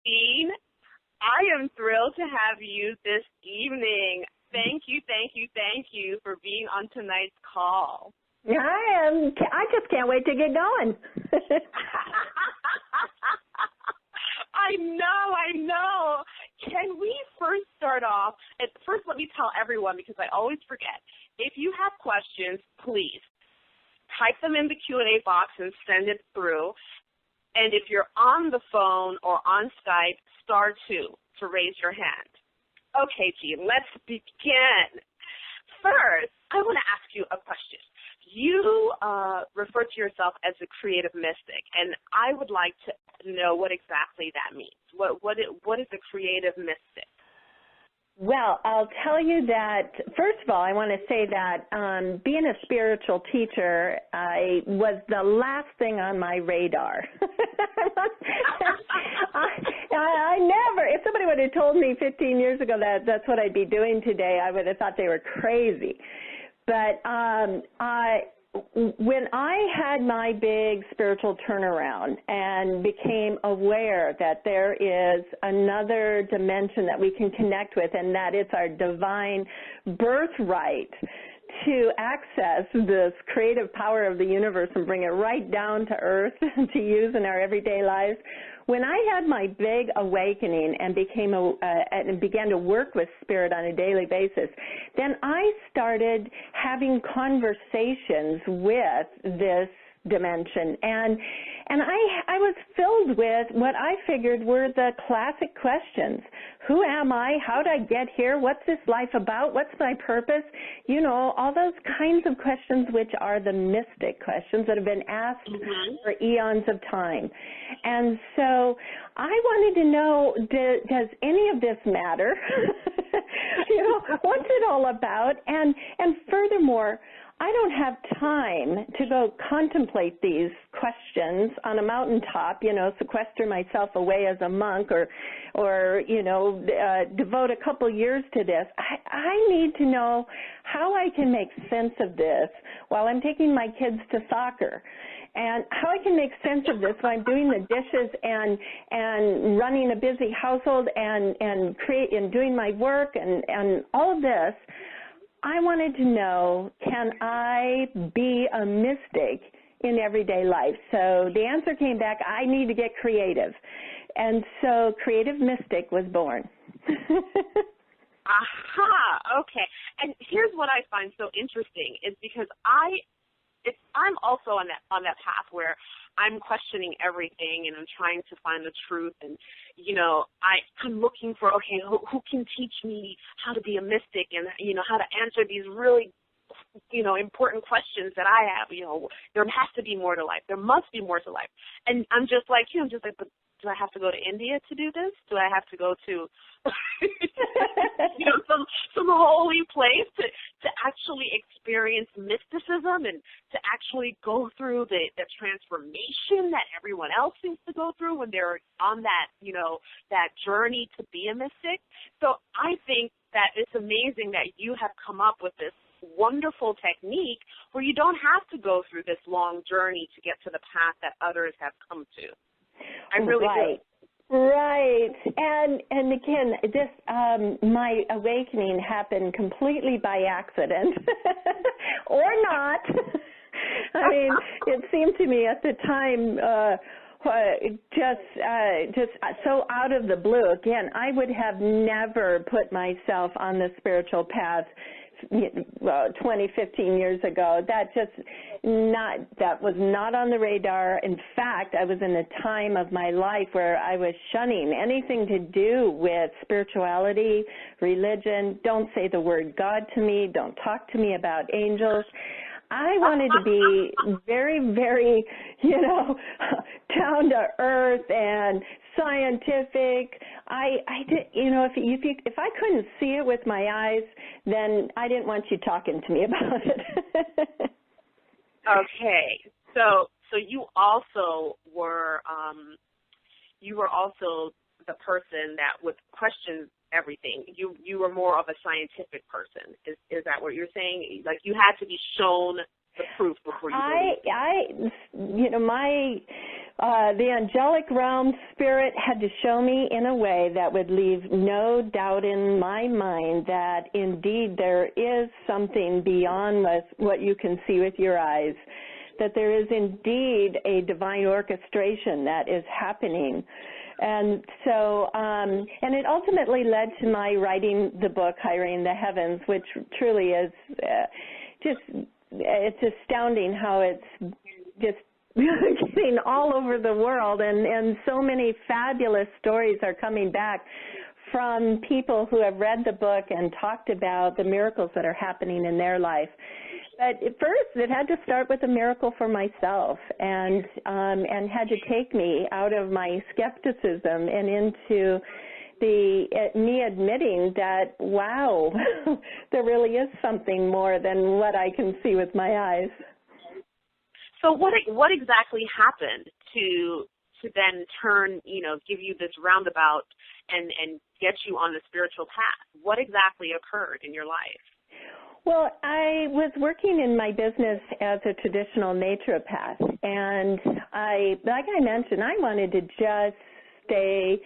Jean, I am thrilled to have you this evening. Thank you for being on tonight's call. I just can't wait to get going. I know. Can we first start off, and first let me tell everyone, because I always forget, if you have questions, please type them in the Q&A box and send it through. And if you're on the phone or on Skype, *2 to raise your hand. Okay, Jean, let's begin. First, I want to ask you a question. You refer to yourself as a creative mystic, and I would like to know what exactly that means. What is a creative mystic? Well, I'll tell you that, first of all, I want to say that being a spiritual teacher was the last thing on my radar. I never, if somebody would have told me 15 years ago that that's what I'd be doing today, I would have thought they were crazy. But when I had my big spiritual turnaround and became aware that there is another dimension that we can connect with, and that it's our divine birthright to access this creative power of the universe and bring it right down to earth to use in our everyday lives. When I had my big awakening and began to work with spirit on a daily basis, then I started having conversations with this dimension, and I was filled with what I figured were the classic questions. Who am I? How did I get here? What's this life about? What's my purpose? You know, all those kinds of questions, which are the mystic questions that have been asked for eons of time. And so I wanted to know, does any of this matter? You know, what's it all about? And furthermore, I don't have time to go contemplate these questions on a mountaintop, you know, sequester myself away as a monk or you know, devote a couple years to this. I need to know how I can make sense of this while I'm taking my kids to soccer, and how I can make sense of this while I'm doing the dishes and running a busy household and doing my work and all of this. I wanted to know, can I be a mystic in everyday life? So the answer came back, I need to get creative. And so Creative Mystic was born. Aha, okay. And here's what I find so interesting is because I'm also on that path where I'm questioning everything and I'm trying to find the truth, and you know, I'm looking for, okay, who can teach me how to be a mystic and, you know, how to answer these really, you know, important questions that I have. You know, there has to be more to life. There must be more to life. And I'm just like, you know, but do I have to go to India to do this? Do I have to go to, you know, some holy place to actually experience mysticism and to actually go through the transformation that everyone else seems to go through when they're on that, you know, that journey to be a mystic? So I think that it's amazing that you have come up with this wonderful technique where you don't have to go through this long journey to get to the path that others have come to. I really do. Right. And again, this my awakening happened completely by accident or not. I mean, it seemed to me at the time just so out of the blue. Again, I would have never put myself on the spiritual path 20, 15 years ago. That was not on the radar. In fact, I was in a time of my life where I was shunning anything to do with spirituality, religion. Don't say the word God to me. Don't talk to me about angels. I wanted to be very, very, you know, down to earth and scientific. I did, you know, if I couldn't see it with my eyes, then I didn't want you talking to me about it. Okay, so you also were the person that would question everything. You were more of a scientific person. Is that what you're saying? Like, you had to be shown the proof before you believed? The angelic realm spirit had to show me in a way that would leave no doubt in my mind that indeed there is something beyond what you can see with your eyes, that there is indeed a divine orchestration that is happening. And so, and it ultimately led to my writing the book, Hiring the Heavens, which truly is it's astounding how it's just getting all over the world, and so many fabulous stories are coming back from people who have read the book and talked about the miracles that are happening in their life. But at first, it had to start with a miracle for myself, and had to take me out of my skepticism and into me admitting that, wow, there really is something more than what I can see with my eyes. So what exactly happened to then turn, give you this roundabout and get you on the spiritual path? What exactly occurred in your life? Well, I was working in my business as a traditional naturopath, and like I mentioned, I wanted to just stay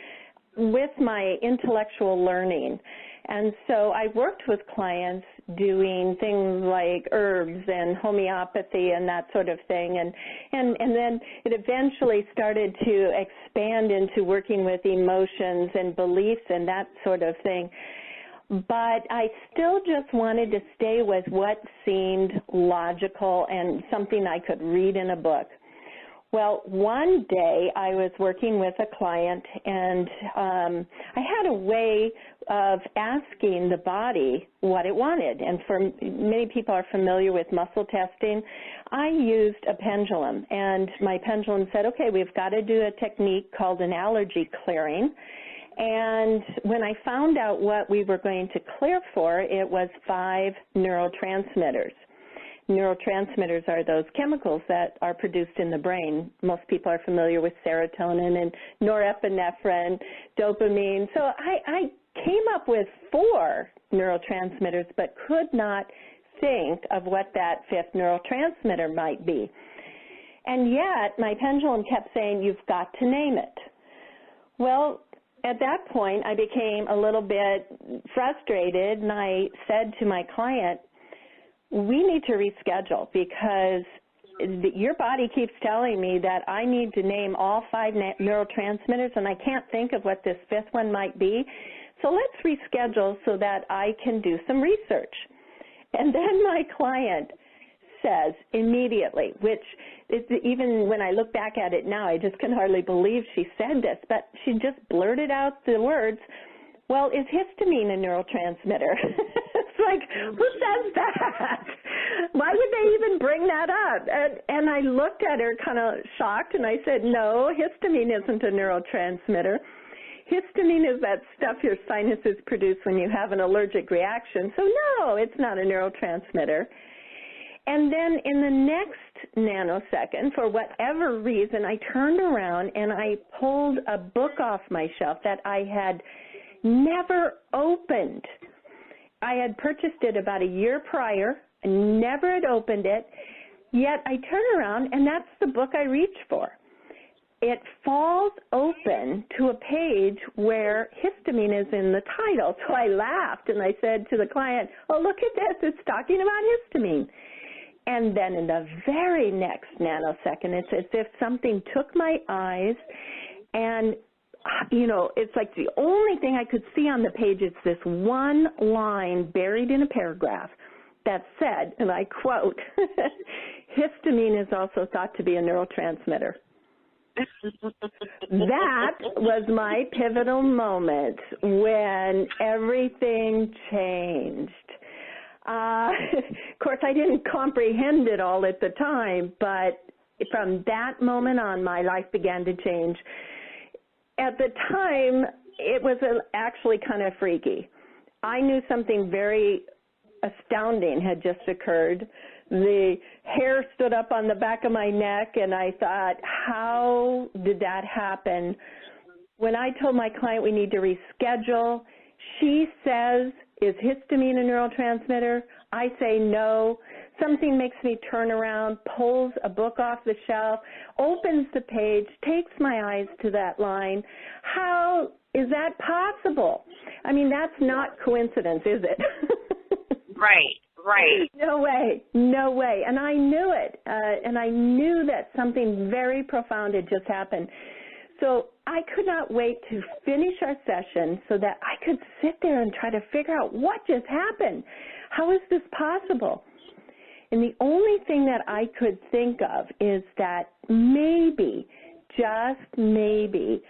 with my intellectual learning. And so I worked with clients doing things like herbs and homeopathy and that sort of thing. And then it eventually started to expand into working with emotions and beliefs and that sort of thing. But I still just wanted to stay with what seemed logical and something I could read in a book. Well, one day I was working with a client, and I had a way of asking the body what it wanted. And for many people are familiar with muscle testing, I used a pendulum, and my pendulum said, okay, we've got to do a technique called an allergy clearing. And when I found out what we were going to clear for, it was 5 neurotransmitters. Neurotransmitters are those chemicals that are produced in the brain. Most people are familiar with serotonin and norepinephrine, dopamine. So I came up with 4 neurotransmitters, but could not think of what that 5th neurotransmitter might be. And yet my pendulum kept saying, you've got to name it. Well, at that point, I became a little bit frustrated, and I said to my client, we need to reschedule because your body keeps telling me that I need to name all 5 neurotransmitters, and I can't think of what this 5th one might be. So let's reschedule so that I can do some research. And then my client says immediately, which is, even when I look back at it now, I just can hardly believe she said this, but she just blurted out the words, well, is histamine a neurotransmitter? It's like, who says that? Why would they even bring that up? And I looked at her kind of shocked, and I said, no, histamine isn't a neurotransmitter. Histamine is that stuff your sinuses produce when you have an allergic reaction. So no, it's not a neurotransmitter. And then in the next nanosecond, for whatever reason, I turned around and I pulled a book off my shelf that I had never opened. I had purchased it about a year prior, and never had opened it, yet I turn around and that's the book I reach for. It falls open to a page where histamine is in the title. So I laughed and I said to the client, oh, look at this, it's talking about histamine. And then in the very next nanosecond, it's as if something took my eyes, and it's like the only thing I could see on the page is this one line buried in a paragraph that said, and I quote, histamine is also thought to be a neurotransmitter. That was my pivotal moment when everything changed. Of course, I didn't comprehend it all at the time, but from that moment on, my life began to change. At the time, it was actually kind of freaky. I knew something very astounding had just occurred. The hair stood up on the back of my neck, and I thought, how did that happen? When I told my client we need to reschedule, she says, is histamine a neurotransmitter? I say no. something makes me turn around, pulls a book off the shelf, opens the page, takes my eyes to that line. How is that possible? I mean, that's not coincidence, is it? Right. No way. And I knew it. And I knew that something very profound had just happened. So I could not wait to finish our session so that I could sit there and try to figure out what just happened. How is this possible? And the only thing that I could think of is that maybe, just maybe,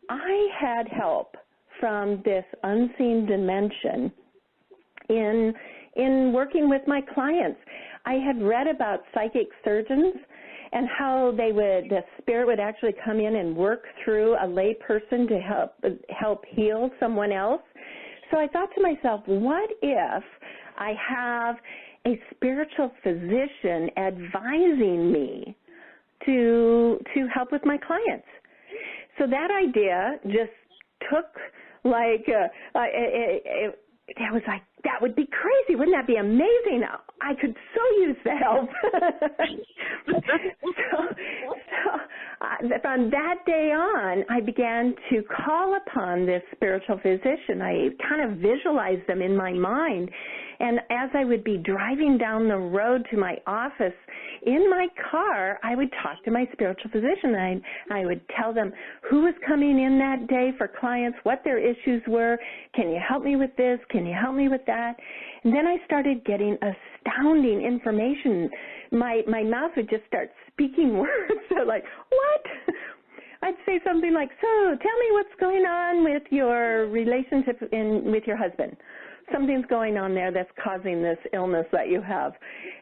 I had help from this unseen dimension in working with my clients. I had read about psychic surgeons and how the spirit would actually come in and work through a lay person to help heal someone else. So I thought to myself, what if I have a spiritual physician advising me to help with my clients? So that idea just took I was like, that would be crazy. Wouldn't that be amazing? I could so use the help. So from that day on, I began to call upon this spiritual physician. I kind of visualized them in my mind. And as I would be driving down the road to my office, in my car, I would talk to my spiritual physician. I would tell them who was coming in that day for clients, what their issues were. Can you help me with this? Can you help me with that? And then I started getting astounding information. My mouth would just start speaking words. So like, what? I'd say something like, so tell me what's going on with your relationship with your husband. Something's going on there that's causing this illness that you have.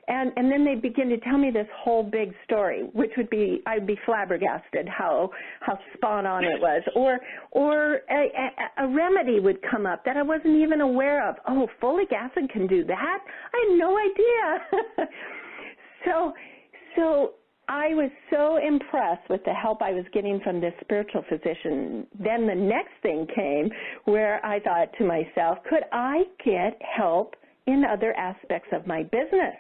And then they begin to tell me this whole big story, which would be, I'd be flabbergasted how spot on it was. Or a remedy would come up that I wasn't even aware of. Oh, folic acid can do that? I had no idea. So I was so impressed with the help I was getting from this spiritual physician. Then the next thing came where I thought to myself, could I get help in other aspects of my business?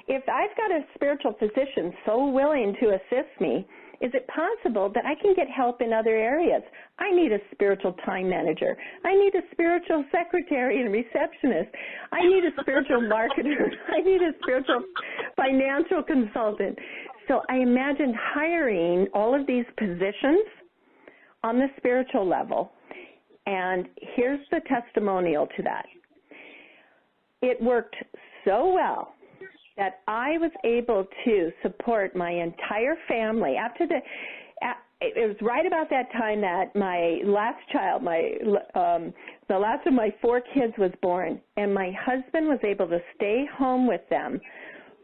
If I've got a spiritual physician so willing to assist me, is it possible that I can get help in other areas? I need a spiritual time manager. I need a spiritual secretary and receptionist. I need a spiritual marketer. I need a spiritual financial consultant. So I imagined hiring all of these positions on the spiritual level, and here's the testimonial to that. It worked so well that I was able to support my entire family. It was right about that time that my last child, the last of my 4 kids was born, and my husband was able to stay home with them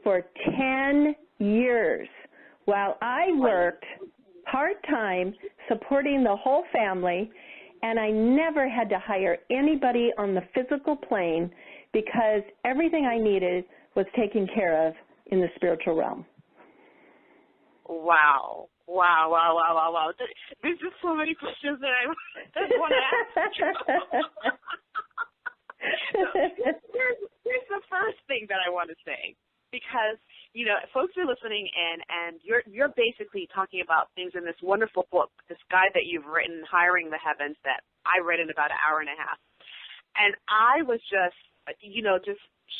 for 10 years while I worked part-time supporting the whole family, and I never had to hire anybody on the physical plane because everything I needed was taken care of in the spiritual realm. Wow. There's just so many questions that I want to ask you. Here's the first thing that I want to say, because, you know, folks are listening in, and you're basically talking about things in this wonderful book, this guide that you've written, Hiring the Heavens, that I read in about an hour and a half. And I was just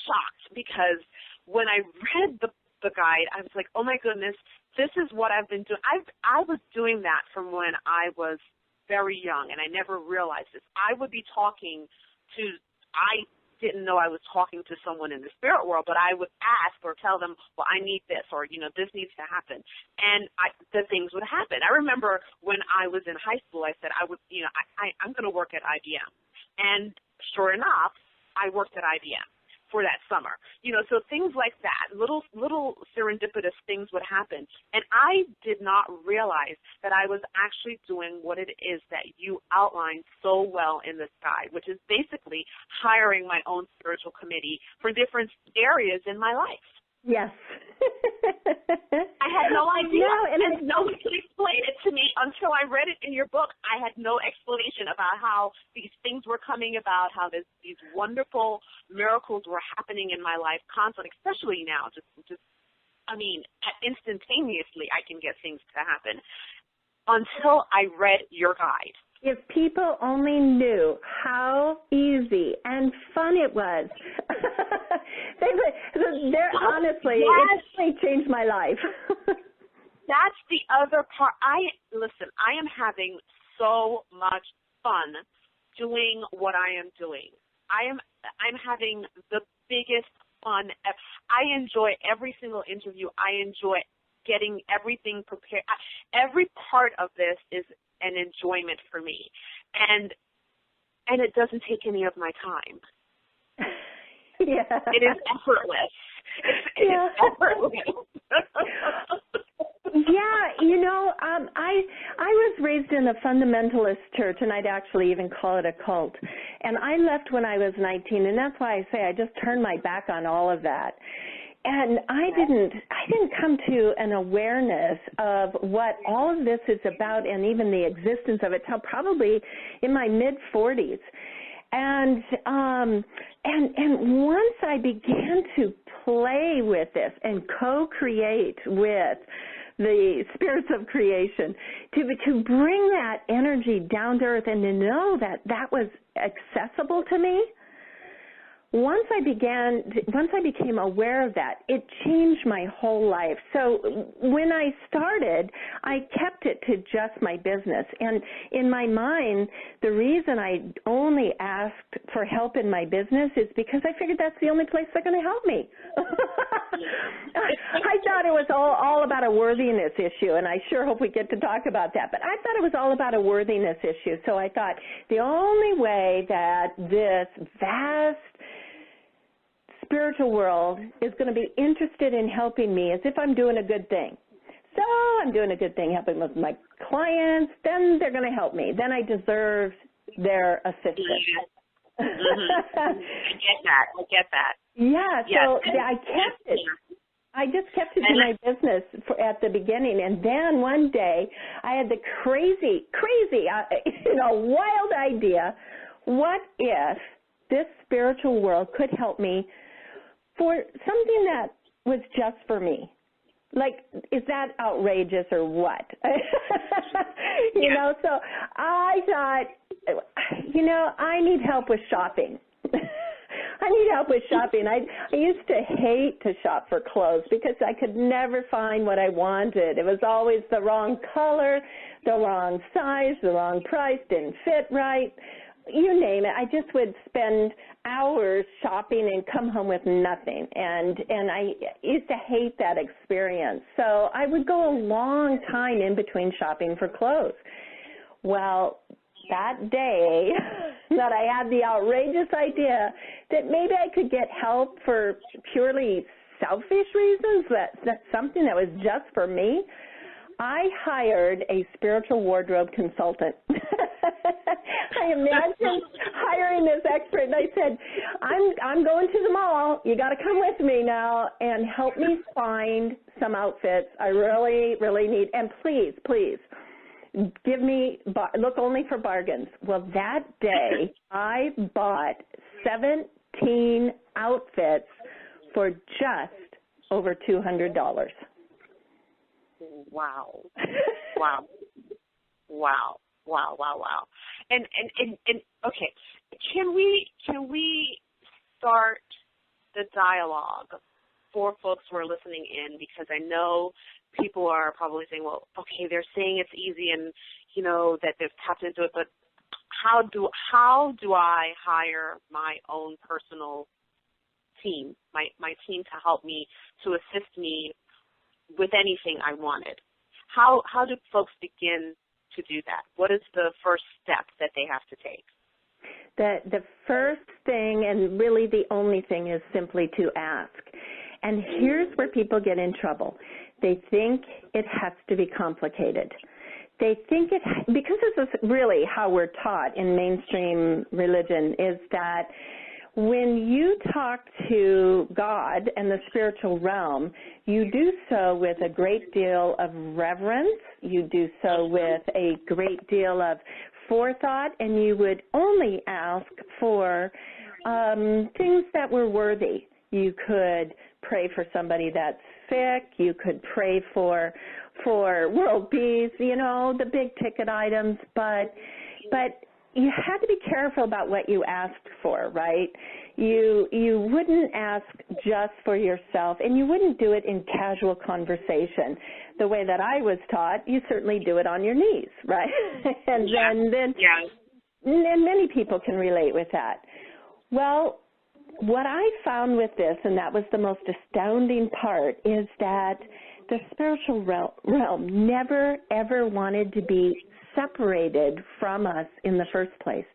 shocked, because when I read the guide, I was like, oh my goodness, this is what I've been doing. I was doing that from when I was very young, and I never realized this. I would be talking to, I didn't know I was talking to someone in the spirit world, but I would ask or tell them, well, I need this, or, you know, this needs to happen. And the things would happen. I remember when I was in high school, I said, I'm going to work at IBM. And sure enough, I worked at IBM for that summer. You know, so things like that, little serendipitous things would happen. And I did not realize that I was actually doing what it is that you outlined so well in this guide, which is basically hiring my own spiritual committee for different areas in my life. Yes. I had no idea, no, and no one could explain it to me until I read it in your book. I had no explanation about how these things were coming about, how these wonderful miracles were happening in my life constantly, especially now. I mean, instantaneously I can get things to happen until I read your guide. If people only knew how easy and fun it was, honestly, yes. It really changed my life. That's the other part. I am having so much fun doing what I am doing. I'm having the biggest fun. I enjoy every single interview. I enjoy getting everything prepared. Every part of this is an enjoyment for me, and it doesn't take any of my time. Yeah. It is effortless. It is effortless. Yeah, you know, I was raised in a fundamentalist church, and I'd actually even call it a cult. And I left when I was 19, and that's why I say I just turned my back on all of that. And I didn't come to an awareness of what all of this is about, and even the existence of it, till probably in my mid-40s. And once I began to play with this and co-create with the spirits of creation, to bring that energy down to earth and to know that that was accessible to me, once I became aware of that, it changed my whole life. So when I started, I kept it to just my business. And in my mind, the reason I only asked for help in my business is because I figured that's the only place they're going to help me. I thought it was all about a worthiness issue, and I sure hope we get to talk about that. But I thought it was all about a worthiness issue. So I thought the only way that this vast spiritual world is going to be interested in helping me is if I'm doing a good thing. So I'm doing a good thing, helping with my clients, then they're going to help me. Then I deserve their assistance. Mm-hmm. I get that. Yeah, so I kept it. I just kept it to my business at the beginning, and then one day I had the crazy, wild idea, what if this spiritual world could help me for something that was just for me? Like, is that outrageous or what? You know, so I thought, I need help with shopping. I need help with shopping. I used to hate to shop for clothes because I could never find what I wanted. It was always the wrong color, the wrong size, the wrong price, didn't fit right. You name it. I just would spend hours shopping and come home with nothing. And I used to hate that experience. So I would go a long time in between shopping for clothes. Well, that day that I had the outrageous idea that maybe I could get help for purely selfish reasons, that's something that was just for me, I hired a spiritual wardrobe consultant. I imagined hiring this expert, and I said, I'm going to the mall. You got to come with me now and help me find some outfits I really, really need. And please, look only for bargains. Well, that day, I bought 17 outfits for just over $200. Wow. And okay, can we start the dialogue for folks who are listening in, because I know people are probably saying, well, okay, they're saying it's easy and, that they've tapped into it, but how do I hire my own personal team, my team to help me, to assist me with anything I wanted? How do folks begin to do that? What is the first step that they have to take? The first thing, and really the only thing, is simply to ask. And here's where people get in trouble. They think it has to be complicated. They think because this is really how we're taught in mainstream religion, is that when you talk to God and the spiritual realm, you do so with a great deal of reverence. You do so with a great deal of forethought, and you would only ask for things that were worthy. You could pray for somebody that's sick. You could pray for world peace, you know, the big ticket items, but you had to be careful about what you asked for, right? You wouldn't ask just for yourself, and you wouldn't do it in casual conversation. The way that I was taught, you certainly do it on your knees, right? And then many people can relate with that. Well, what I found with this, and that was the most astounding part, is that the spiritual realm never, ever wanted to be separated from us in the first place,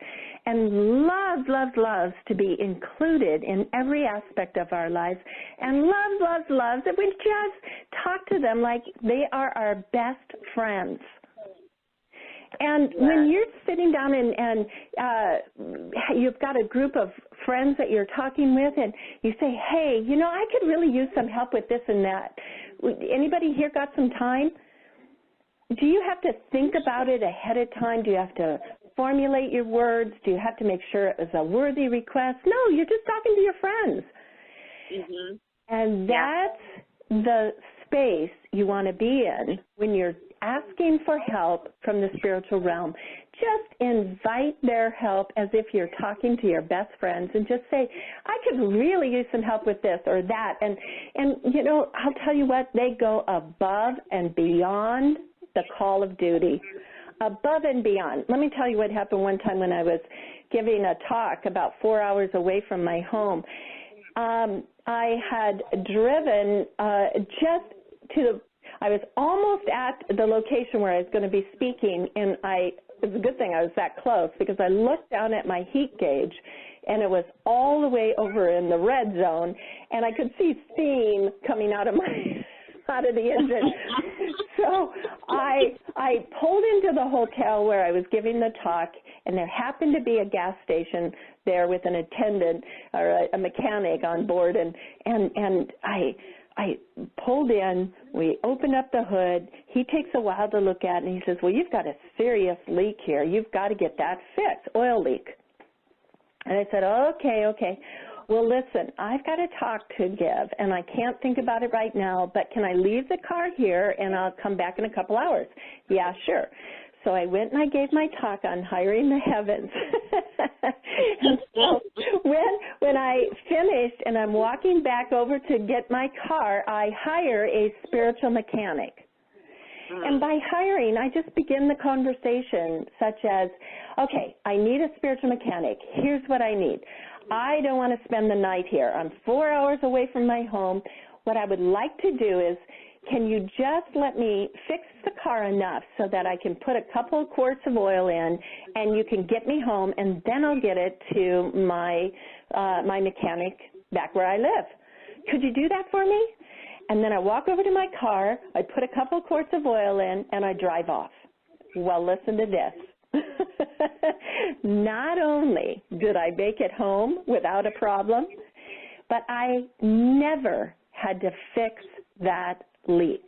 and loves to be included in every aspect of our lives, and loves that we just talk to them like they are our best friends. And when you're sitting down and you've got a group of friends that you're talking with, and you say, hey, you know, I could really use some help with this and that. Anybody here got some time? Do you have to think about it ahead of time? Do you have to formulate your words? Do you have to make sure it was a worthy request? No, you're just talking to your friends. Mm-hmm. And that's the space you want to be in when you're asking for help from the spiritual realm. Just invite their help as if you're talking to your best friends, and just say, I could really use some help with this or that. And you know, I'll tell you what, they go above and beyond the call of duty. Above and beyond. Let me tell you what happened one time when I was giving a talk about 4 hours away from my home. I had driven I was almost at the location where I was going to be speaking, and it was a good thing I was that close, because I looked down at my heat gauge, and it was all the way over in the red zone, and I could see steam coming out of the engine. So I pulled into the hotel where I was giving the talk, and there happened to be a gas station there with an attendant or a mechanic on board, and I pulled in, we opened up the hood, he takes a while to look at it, and he says, well, you've got a serious leak here. You've got to get that fixed, oil leak. And I said, okay. Well, listen, I've got a talk to give, and I can't think about it right now, but can I leave the car here, and I'll come back in a couple hours? Yeah, sure. So I went and I gave my talk on hiring the heavens. And so when I finished and I'm walking back over to get my car, I hire a spiritual mechanic. And by hiring, I just begin the conversation such as, okay, I need a spiritual mechanic. Here's what I need. I don't want to spend the night here. I'm 4 hours away from my home. What I would like to do is, can you just let me fix the car enough so that I can put a couple of quarts of oil in, and you can get me home, and then I'll get it to my mechanic back where I live. Could you do that for me? And then I walk over to my car, I put a couple of quarts of oil in, and I drive off. Well, listen to this. Not only did I make it home without a problem, but I never had to fix that leak.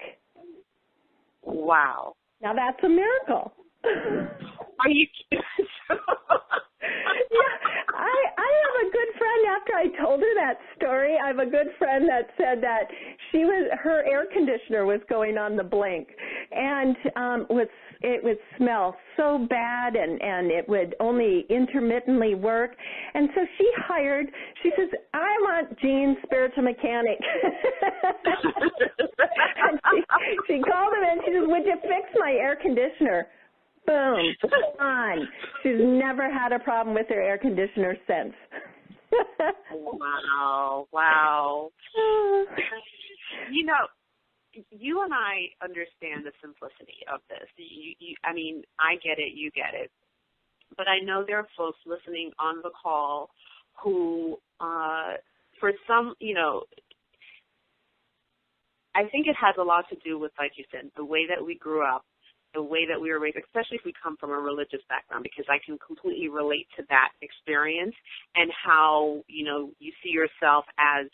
Wow. Now that's a miracle. Are you kidding? Yeah, I have a good friend, after I told her that story, I have a good friend that said that her air conditioner was going on the blink, and it would smell so bad, and it would only intermittently work. And so she says, I want Jean's spiritual mechanic. And she called him and she says, would you fix my air conditioner? Boom, on. She's never had a problem with her air conditioner since. Wow. You know, you and I understand the simplicity of this. I mean, I get it, you get it. But I know there are folks listening on the call who, for some, you know, I think it has a lot to do with, like you said, the way that we grew up, the way that we were raised, especially if we come from a religious background, because I can completely relate to that experience and how, you know, you see yourself as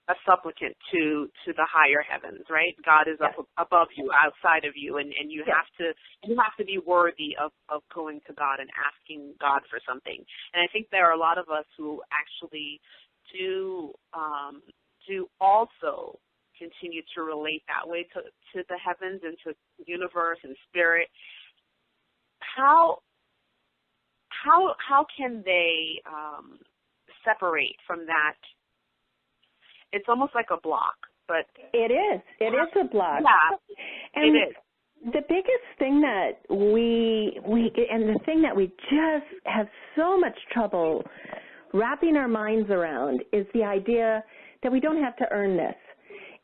a supplicant to the higher heavens, right? God is up above you, outside of you, and you have to be worthy of going to God and asking God for something. And I think there are a lot of us who actually do also continue to relate that way to the heavens and to the universe and spirit. How can they separate from that? It's almost like a block, but it is a block. Yeah, and it is. The biggest thing that we and the thing that we just have so much trouble wrapping our minds around is the idea that we don't have to earn this.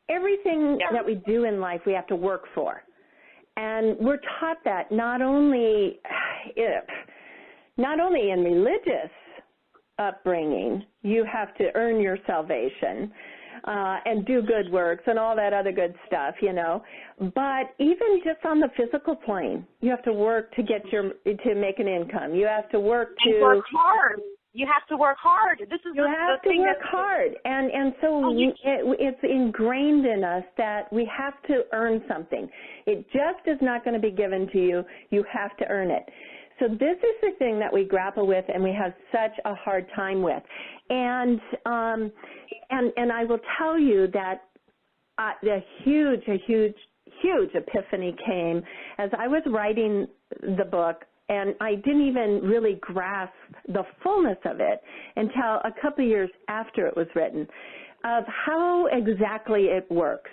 Everything that we do in life, we have to work for. And we're taught that not only in religious upbringing, you have to earn your salvation and do good works and all that other good stuff, you know. But even just on the physical plane, you have to work to make an income. You have to work and work hard. You have to work hard. This is you have to work hard, and so it's ingrained in us that we have to earn something. It just is not going to be given to you. You have to earn it. So this is the thing that we grapple with, and we have such a hard time with. And I will tell you that a huge epiphany came as I was writing the book. And I didn't even really grasp the fullness of it until a couple of years after it was written, of how exactly it works.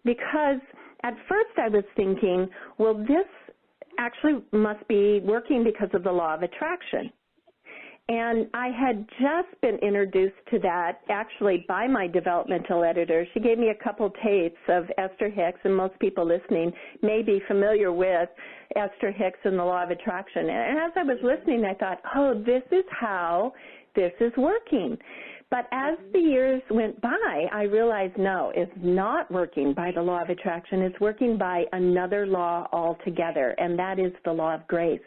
Because at first I was thinking, well, this actually must be working because of the law of attraction. And I had just been introduced to that actually by my developmental editor. She gave me a couple tapes of Esther Hicks, and most people listening may be familiar with Esther Hicks and the law of attraction. And as I was listening, I thought, oh, this is how this is working. But as the years went by, I realized, no, it's not working by the law of attraction. It's working by another law altogether, and that is the law of grace.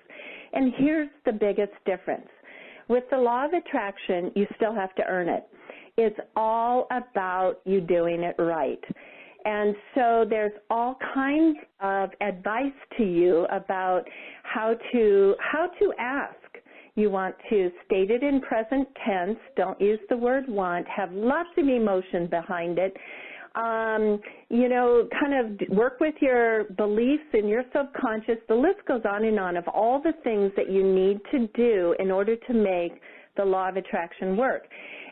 And here's the biggest difference. With the law of attraction, you still have to earn it. It's all about you doing it right. And so there's all kinds of advice to you about how to ask. You want to state it in present tense. Don't use the word want. Have lots of emotion behind it. You know, kind of work with your beliefs in your subconscious. The list goes on of all the things that you need to do in order to make the law of attraction work.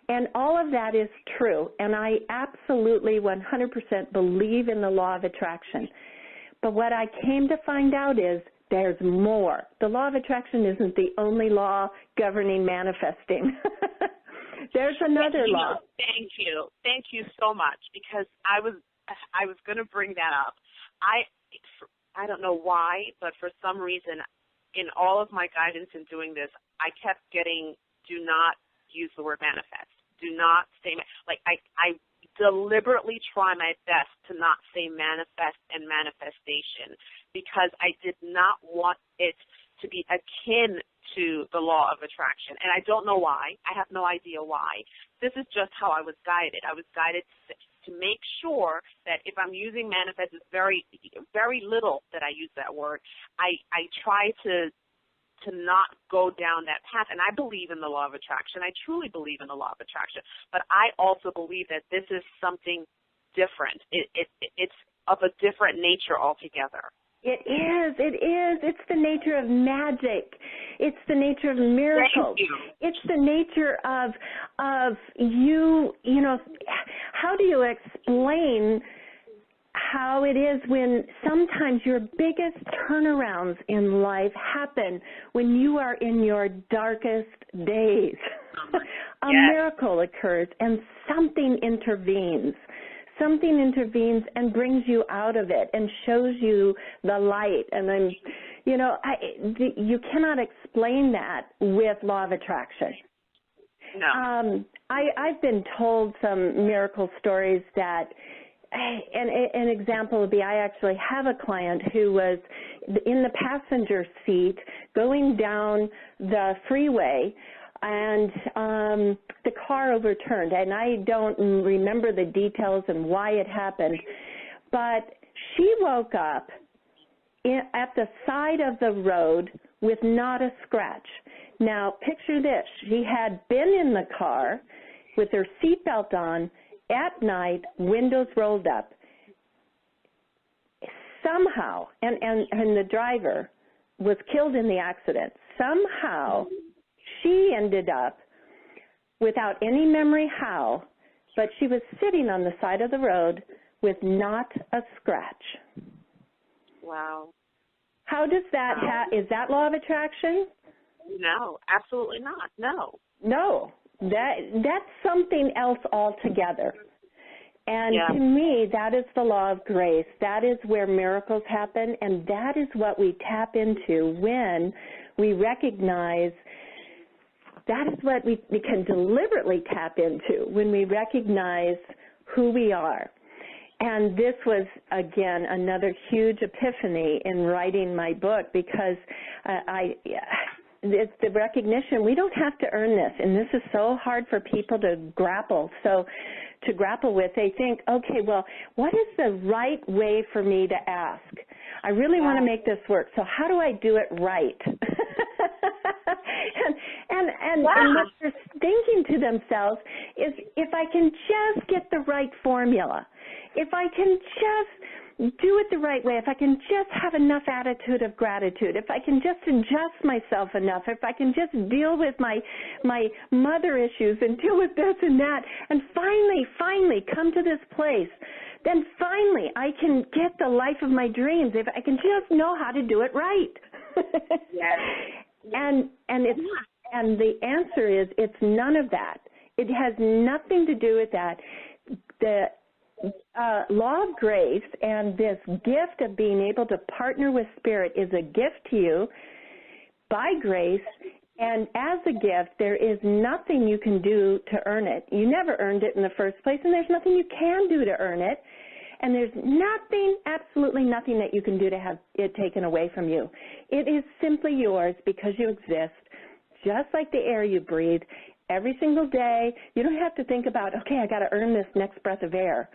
And all of that is true, and I absolutely 100% believe in the law of attraction. But what I came to find out is there's more. The law of attraction isn't the only law governing manifesting. There's another law. Thank you so much, because I was going to bring that up. I don't know why, but for some reason, in all of my guidance in doing this, I kept getting, do not use the word manifest. Do not say, like, I deliberately try my best to not say manifest and manifestation, because I did not want it to be akin to the law of attraction. And I don't know why. I have no idea why. This is just how I was guided. I was guided to make sure that if I'm using manifest, it's very, very little that I use that word. I try to not go down that path. And I believe in the law of attraction. I truly believe in the law of attraction. But I also believe that this is something different. It's of a different nature altogether. It is. It's the nature of magic. It's the nature of miracles. It's the nature of you know, how do you explain how it is when sometimes your biggest turnarounds in life happen when you are in your darkest days? A miracle occurs and something intervenes. Something intervenes and brings you out of it and shows you the light. And then, you know, you cannot explain that with law of attraction. No. I've been told some miracle stories that an example would be, I actually have a client who was in the passenger seat going down the freeway, and the car overturned. And I don't remember the details and why it happened, but she woke up at the side of the road with not a scratch. Now, picture this. She had been in the car with her seatbelt on at night, windows rolled up. Somehow, and the driver was killed in the accident. Somehow, she ended up, without any memory how, but she was sitting on the side of the road with not a scratch. Wow. How does that, is that law of attraction? No, absolutely not. No. No, that's something else altogether. And to me, that is the law of grace. That is where miracles happen, and that is what we tap into when we recognize. That is what we can deliberately tap into when we recognize who we are. And this was, again, another huge epiphany in writing my book, because it's the recognition we don't have to earn this, and this is so hard for people to grapple with. They think, okay, well, what is the right way for me to ask? I really want to make this work, so how do I do it right? and what they're thinking to themselves is, if I can just get the right formula, if I can just do it the right way, if I can just have enough attitude of gratitude, if I can just adjust myself enough, if I can just deal with my mother issues and deal with this and that, and finally come to this place, then finally I can get the life of my dreams if I can just know how to do it right. Yes. And the answer is, it's none of that. It has nothing to do with that. The law of grace and this gift of being able to partner with Spirit is a gift to you by grace, and as a gift, there is nothing you can do to earn it. You never earned it in the first place, and there's nothing you can do to earn it, and there's nothing, absolutely nothing that you can do to have it taken away from you. It is simply yours because you exist, just like the air you breathe. Every single day, you don't have to think about, okay, I got to earn this next breath of air.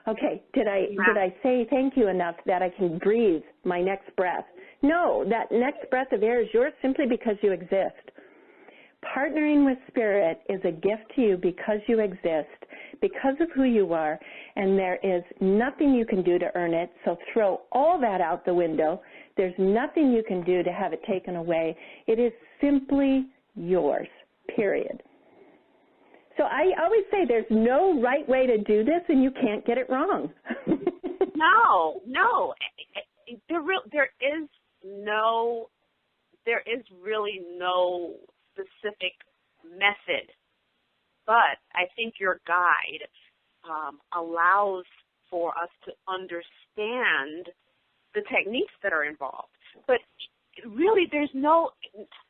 Okay, did I say thank you enough that I can breathe my next breath? No, that next breath of air is yours simply because you exist. Partnering with Spirit is a gift to you because you exist, because of who you are, and there is nothing you can do to earn it, so throw all that out the window. There's nothing you can do to have it taken away. It is simply yours, period. So I always say there's no right way to do this, and you can't get it wrong. No. There is really no specific method, but I think your guide allows for us to understand the techniques that are involved. But really, there's no,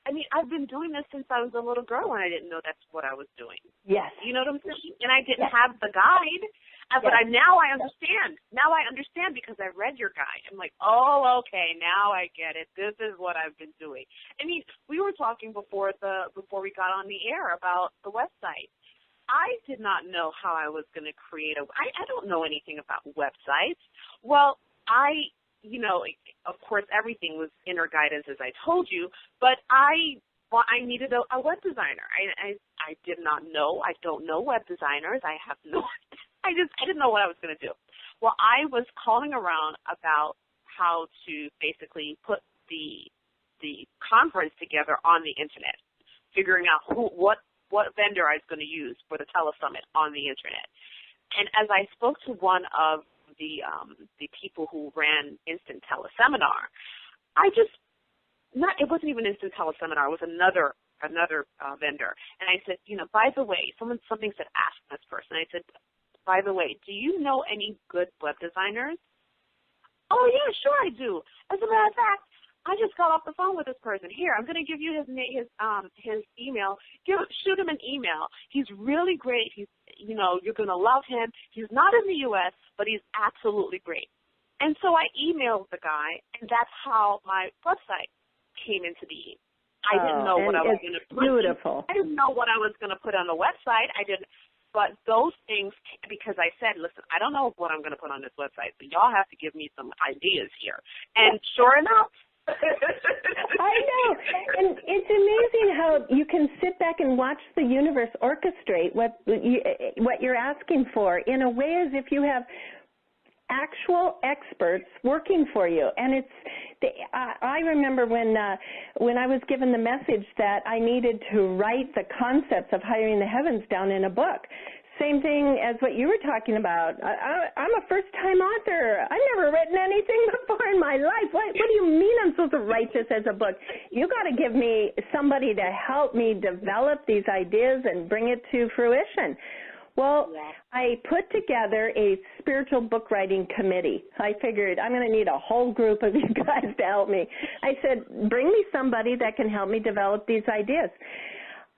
I've been doing this since I was a little girl, and I didn't know that's what I was doing. Yes. You know what I'm saying? And I didn't have the guide, but now I understand. Now I understand because I read your guide. I'm like, oh, okay, now I get it. This is what I've been doing. We were talking before we got on the air about the website. I did not know how I was going to create I don't know anything about websites. Well, of course, everything was inner guidance, as I told you, but I needed a web designer. I did not know. I don't know web designers. I didn't know what I was going to do. Well, I was calling around about how to basically put the conference together on the internet, figuring out what vendor I was going to use for the telesummit on the internet. And as I spoke to one of the people who ran Instant Teleseminar, it wasn't even Instant Teleseminar, it was another vendor. And I said, by the way, something said, ask this person. I said, by the way, do you know any good web designers? Oh, yeah, sure I do. As a matter of fact, I just got off the phone with this person. Here, I'm going to give you his email. Shoot him an email. He's really great. You're going to love him. He's not in the U.S., but he's absolutely great. And so I emailed the guy, and that's how my website came into being. I didn't know what I was going to put. Beautiful. I didn't know what I was going to put on the website. I didn't. But those things, because I said, listen, I don't know what I'm going to put on this website, so y'all have to give me some ideas here. And sure enough. I know. And it's amazing how you can sit back and watch the universe orchestrate what you're asking for in a way as if you have actual experts working for you. And I remember when I was given the message that I needed to write the concepts of hiring the heavens down in a book. Same thing as what you were talking about. I'm a first-time author. I've never written anything before in my life. What do you mean I'm supposed to write this as a book? You got to give me somebody to help me develop these ideas and bring it to fruition. Well, I put together a spiritual book writing committee. I figured I'm going to need a whole group of you guys to help me. I said, bring me somebody that can help me develop these ideas.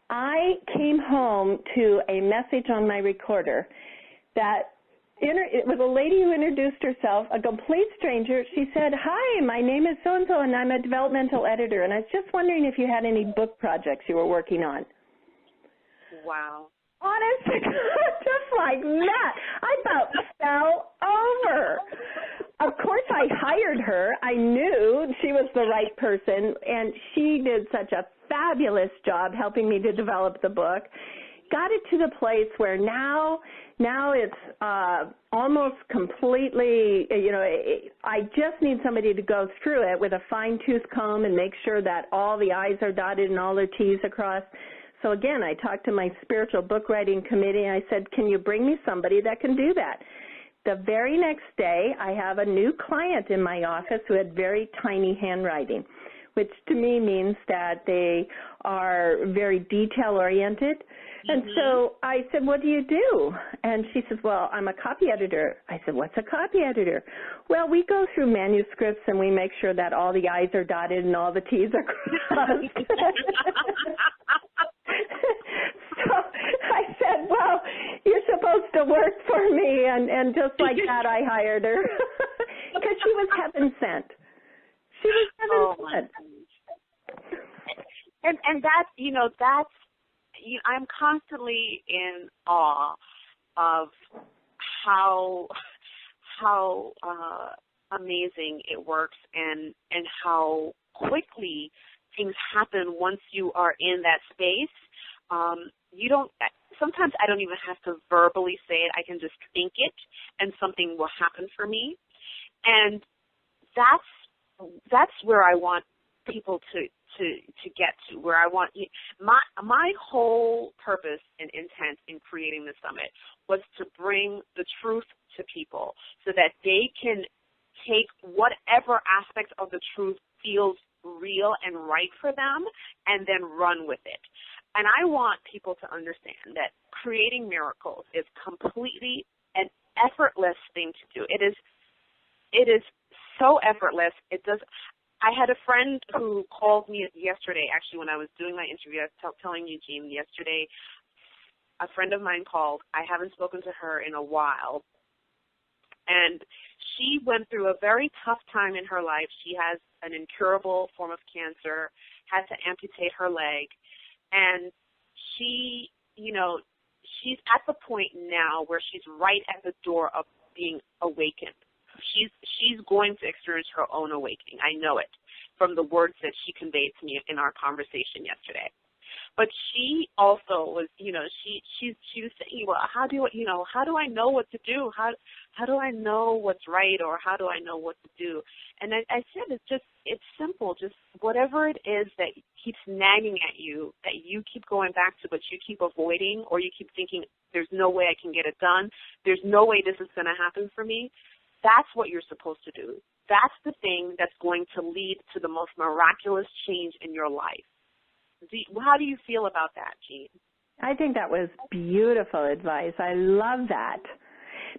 I came home to a message on my recorder that it was a lady who introduced herself, a complete stranger. She said, hi, my name is so-and-so, and I'm a developmental editor, and I was just wondering if you had any book projects you were working on. Wow. Honest, just like that. I about fell over. Of course, I hired her. I knew she was the right person, and she did such a fabulous job helping me to develop the book. Got it to the place where now it's almost completely, I just need somebody to go through it with a fine-tooth comb and make sure that all the I's are dotted and all the T's are crossed. So again, I talked to my spiritual book writing committee, and I said, can you bring me somebody that can do that? The very next day, I have a new client in my office who had very tiny handwriting, which to me means that they are very detail-oriented. And so I said, what do you do? And she says, well, I'm a copy editor. I said, what's a copy editor? Well, we go through manuscripts and we make sure that all the I's are dotted and all the T's are crossed. So I said, well, you're supposed to work for me. And just like that, I hired her because she was heaven sent. She was heaven sent. And that's, I'm constantly in awe of how amazing it works and how quickly things happen once you are in that space. Sometimes I don't even have to verbally say it. I can just think it and something will happen for me. And that's where I want people to get to, where I want my whole purpose and intent in creating the summit was to bring the truth to people so that they can take whatever aspect of the truth feels real and right for them and then run with it. And I want people to understand that creating miracles is completely an effortless thing to do. It is so effortless. I had a friend who called me yesterday, actually, when I was doing my interview. I was telling you, Jean, yesterday, a friend of mine called. I haven't spoken to her in a while. And she went through a very tough time in her life. She has an incurable form of cancer, had to amputate her leg. And she, she's at the point now where she's right at the door of being awakened. She's going to experience her own awakening. I know it from the words that she conveyed to me in our conversation yesterday. But she also was, she was saying, well, how do I know what to do? How do I know what's right, or how do I know what to do? And I said, it's simple. Just whatever it is that keeps nagging at you, that you keep going back to, but you keep avoiding, or you keep thinking, there's no way I can get it done. There's no way this is going to happen for me. That's what you're supposed to do. That's the thing that's going to lead to the most miraculous change in your life. How do you feel about that, Jean? I think that was beautiful advice. I love that.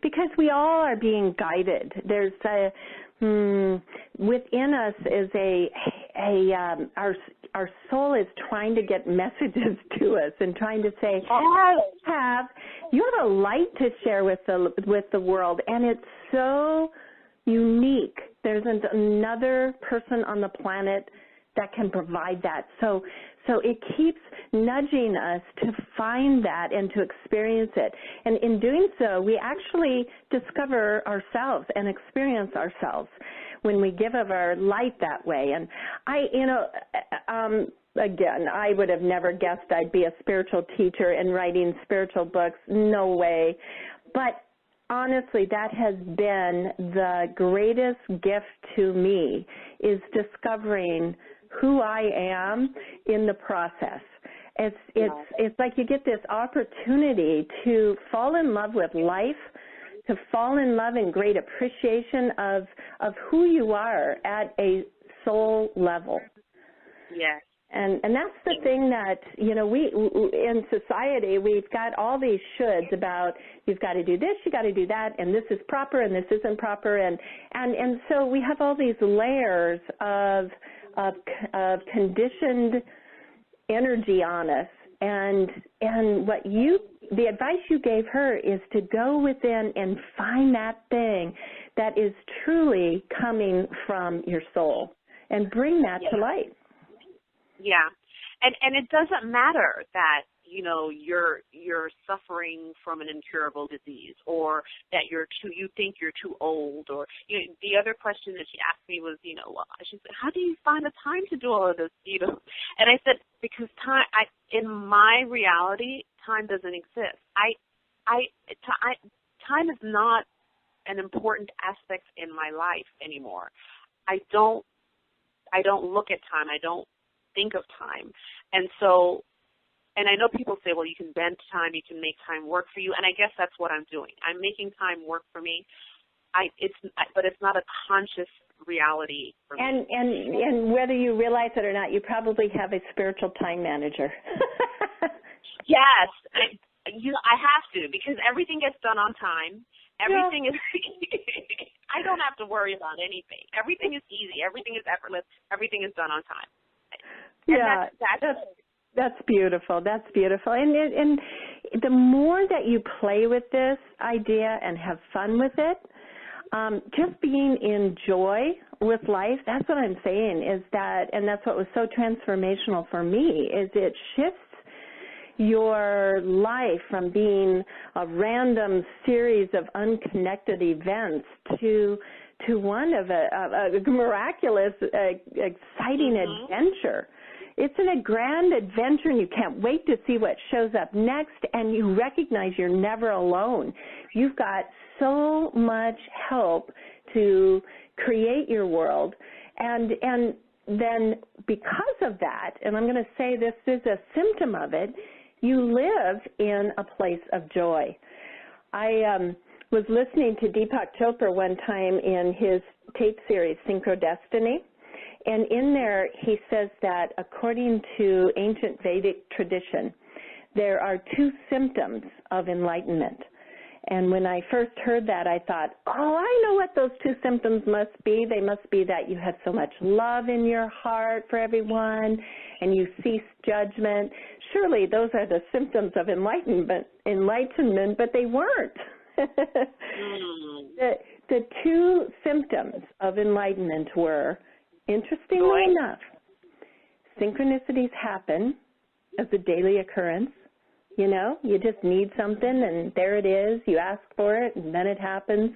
Because we all are being guided. There's within us is a our soul is trying to get messages to us and trying to say, you have a light to share with the world, and it's so unique. There isn't another person on the planet that can provide that. So it keeps nudging us to find that and to experience it. And in doing so, we actually discover ourselves and experience ourselves when we give of our light that way. And again, I would have never guessed I'd be a spiritual teacher and writing spiritual books. No way. But honestly, that has been the greatest gift to me, is discovering who I am in the process. It's like you get this opportunity to fall in love with life, to fall in love in great appreciation of who you are at a soul level. Yes. And that's the thing that, we in society, we've got all these shoulds about you've got to do this, you got to do that, and this is proper and this isn't proper, and so we have all these layers of conditioned energy on us, and the advice you gave her is to go within and find that thing that is truly coming from your soul and bring that to light. Yeah, and it doesn't matter that you're suffering from an incurable disease, or that you think you're too old, or the other question that she asked me was, she said, how do you find the time to do all of this? And I said, because in my reality, time doesn't exist. Time is not an important aspect in my life anymore. I don't look at time. I don't think of time. And so, and I know people say, well, you can bend time, you can make time work for you, and I guess that's what I'm doing. I'm making time work for me. But it's not a conscious reality for me. And whether you realize it or not, you probably have a spiritual time manager. Yes, I have to, because everything gets done on time. Everything is. I don't have to worry about anything. Everything is easy. Everything is effortless. Everything is done on time. And that's beautiful. That's beautiful. And the more that you play with this idea and have fun with it, just being in joy with life, that's what I'm saying, is that, and that's what was so transformational for me, is it shifts your life from being a random series of unconnected events to one of a miraculous, exciting adventure. It's a grand adventure, and you can't wait to see what shows up next, and you recognize you're never alone. You've got so much help to create your world, and then because of that, and I'm going to say this is a symptom of it, you live in a place of joy. I was listening to Deepak Chopra one time in his tape series, Synchrodestiny, and in there he says that according to ancient Vedic tradition, there are 2 symptoms of enlightenment. And when I first heard that, I thought, oh, I know what those 2 symptoms must be. They must be that you have so much love in your heart for everyone and you cease judgment. Surely those are the symptoms of enlightenment, but they weren't. The 2 symptoms of enlightenment were, interestingly enough, synchronicities happen as a daily occurrence. You just need something, and there it is. You ask for it, and then it happens.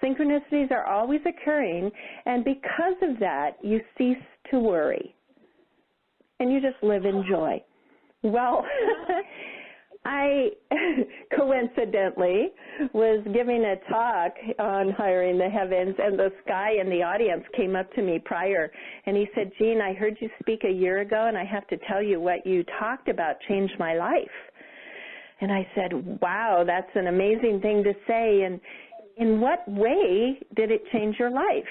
Synchronicities are always occurring, and because of that, you cease to worry, and you just live in joy. Well, I coincidentally was giving a talk on hiring the heavens, and this guy in the audience came up to me prior, and he said, Jean, I heard you speak a year ago, and I have to tell you what you talked about changed my life. And I said, wow, that's an amazing thing to say, and in what way did it change your life?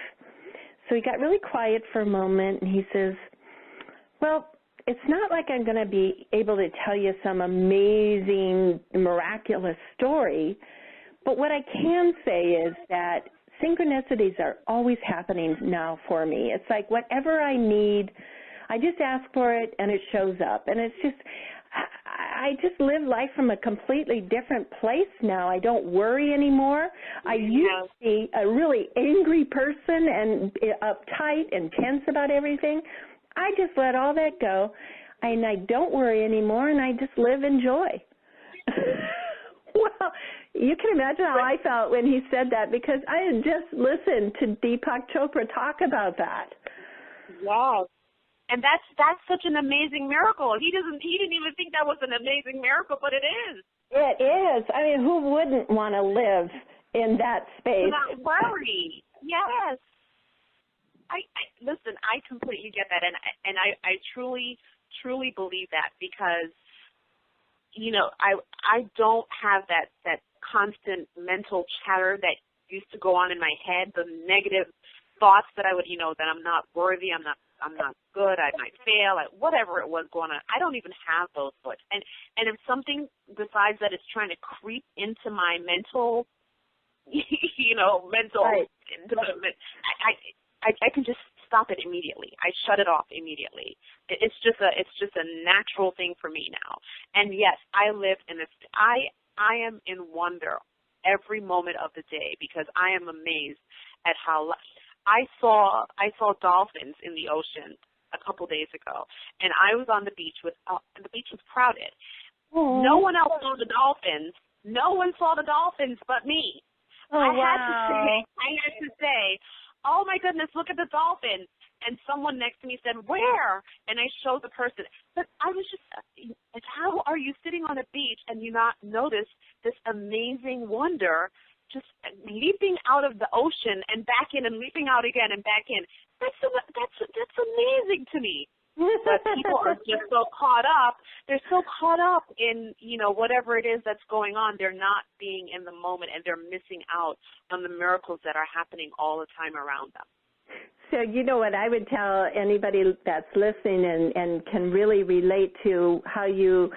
So he got really quiet for a moment, and he says, well, it's not like I'm going to be able to tell you some amazing, miraculous story, but what I can say is that synchronicities are always happening now for me. It's like whatever I need, I just ask for it and it shows up. And it's just, I just live life from a completely different place now. I don't worry anymore. I used to be a really angry person and uptight and tense about everything. I just let all that go, and I don't worry anymore, and I just live in joy. Well, you can imagine how I felt when he said that, because I had just listened to Deepak Chopra talk about that. Wow. And that's such an amazing miracle. He didn't even think that was an amazing miracle, but it is. It is. I mean, who wouldn't want to live in that space? Without worry. Yes. I listen, I completely get that, and I truly believe that, because I don't have that constant mental chatter that used to go on in my head, the negative thoughts that I would, that I'm not worthy, I'm not good, I might fail, whatever it was going on. I don't even have those thoughts. And if something decides that it's trying to creep into my mental, right. I can just stop it immediately. I shut it off immediately. It's just a natural thing for me now. And yes, I live in this. I am in wonder every moment of the day, because I am amazed at how I saw dolphins in the ocean a couple days ago, and I was on the beach the beach was crowded. Aww. No one else saw the dolphins. No one saw the dolphins but me. Oh, I had to say, oh my goodness, look at the dolphins. And someone next to me said, where? And I showed the person. But I was just, how are you sitting on a beach and you not notice this amazing wonder just leaping out of the ocean and back in and leaping out again and back in? That's amazing to me. But people are just so caught up. They're so caught up in, whatever it is that's going on. They're not being in the moment, and they're missing out on the miracles that are happening all the time around them. So what I would tell anybody that's listening and can really relate to how you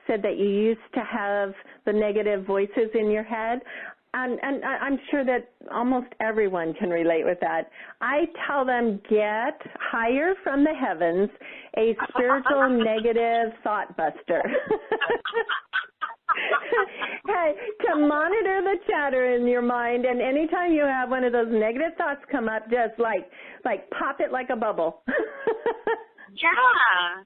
said that you used to have the negative voices in your head, and I'm sure that almost everyone can relate with that. I tell them, get higher from the heavens a spiritual negative thought buster. To monitor the chatter in your mind, and anytime you have one of those negative thoughts come up, just like pop it like a bubble. Yeah.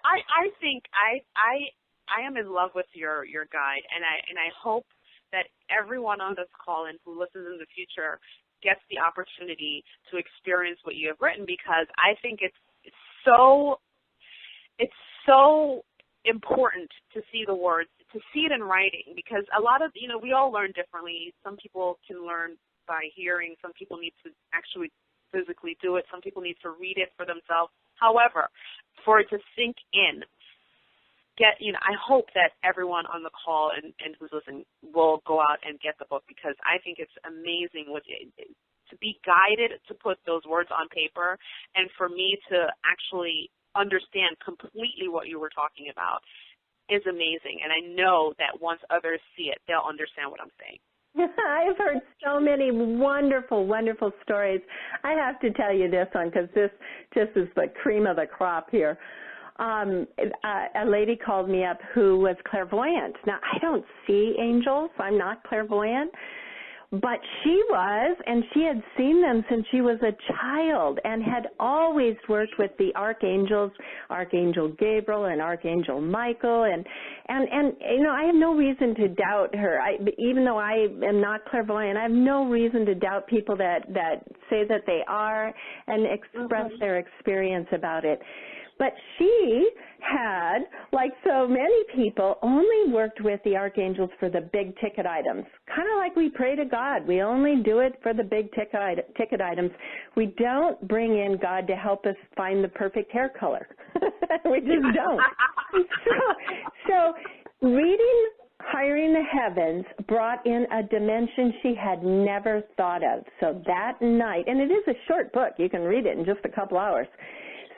I think I am in love with your guide, and I hope that everyone on this call and who listens in the future gets the opportunity to experience what you have written, because I think it's so important to see the words, to see it in writing, because a lot of, we all learn differently. Some people can learn by hearing. Some people need to actually physically do it. Some people need to read it for themselves. However, for it to sink in, I hope that everyone on the call and who's listening will go out and get the book, because I think it's amazing to be guided to put those words on paper, and for me to actually understand completely what you were talking about is amazing. And I know that once others see it, they'll understand what I'm saying. I've heard so many wonderful, wonderful stories. I have to tell you this one, because this just is the cream of the crop here. A lady called me up who was clairvoyant. Now, I don't see angels. I'm not clairvoyant. But she was, and she had seen them since she was a child and had always worked with the archangels, Archangel Gabriel and Archangel Michael. And I have no reason to doubt her. Even though I am not clairvoyant, I have no reason to doubt people that say that they are and express their experience about it. But she had, like so many people, only worked with the archangels for the big ticket items. Kind of like we pray to God. We only do it for the big ticket items. We don't bring in God to help us find the perfect hair color. We just don't. So reading Hiring the Heavens brought in a dimension she had never thought of. So that night, and it is a short book. You can read it in just a couple hours.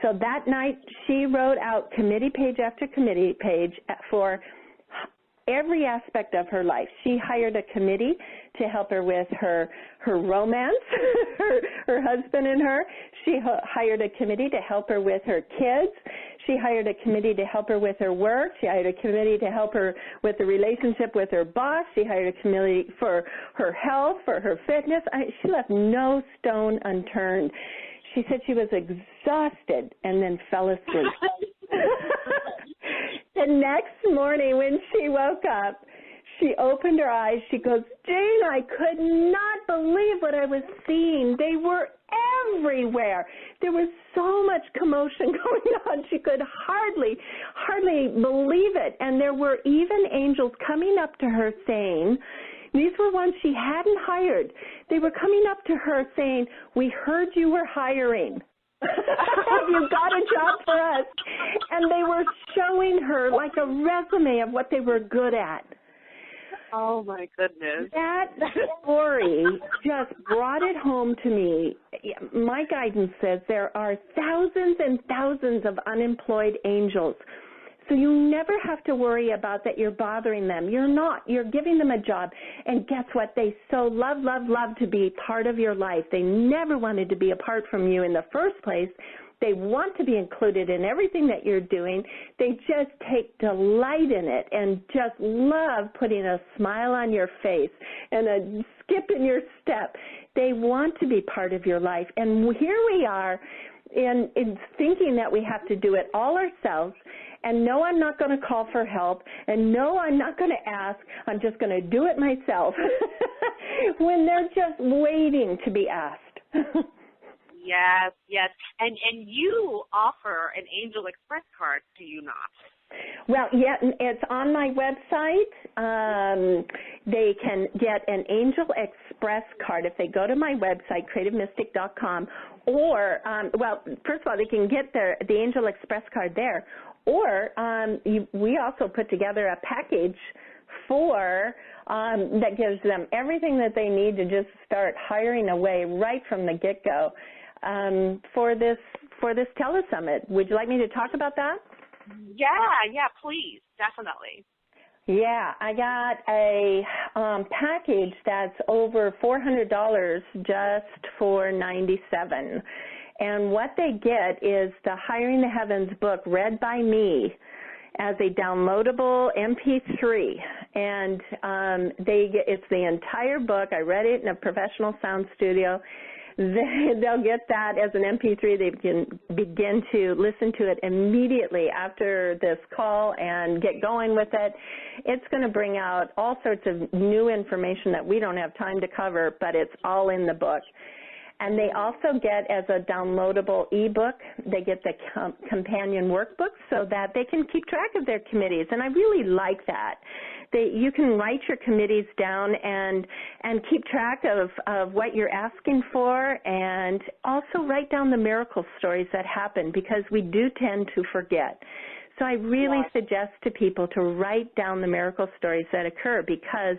So that night, she wrote out committee page after committee page for every aspect of her life. She hired a committee to help her with her romance, her husband and her. She hired a committee to help her with her kids. She hired a committee to help her with her work. She hired a committee to help her with the relationship with her boss. She hired a committee for her health, for her fitness. She left no stone unturned. She said she was exhausted and then fell asleep. The next morning when she woke up, she opened her eyes. She goes, Jane, I could not believe what I was seeing. They were everywhere. There was so much commotion going on. She could hardly believe it. And there were even angels coming up to her saying, these were ones she hadn't hired. They were coming up to her saying, we heard you were hiring. Have you got a job for us? And they were showing her like a resume of what they were good at. Oh, my goodness. That story just brought it home to me. My guidance says there are thousands and thousands of unemployed angels. So you never have to worry about that you're bothering them. You're not. You're giving them a job. And guess what? They so love to be part of your life. They never wanted to be apart from you in the first place. They want to be included in everything that you're doing. They just take delight in it and just love putting a smile on your face and a skip in your step. They want to be part of your life. And here we are in thinking that we have to do it all ourselves. And no, I'm not going to call for help. And no, I'm not going to ask. I'm just going to do it myself when they're just waiting to be asked. Yes. And you offer an Angel Express card, do you not? Well, yeah, it's on my website. They can get an Angel Express card if they go to my website, creativemystic.com, or, well, first of all, they can get the Angel Express card there, or we also put together a package that gives them everything that they need to just start hiring away right from the get-go for this telesummit. Would you like me to talk about that? Yeah, please, definitely. Yeah, I got a package that's over $400 just for $97. And what they get is the Hiring the Heavens book read by me as a downloadable MP3. And it's the entire book. I read it in a professional sound studio. They'll get that as an MP3. They can begin to listen to it immediately after this call and get going with it. It's going to bring out all sorts of new information that we don't have time to cover, but it's all in the book. And they also get, as a downloadable ebook, they get the companion workbook so that they can keep track of their committees. And I really like that. You can write your committees down and keep track of what you're asking for, and also write down the miracle stories that happen, because we do tend to forget. So I really suggest to people to write down the miracle stories that occur, because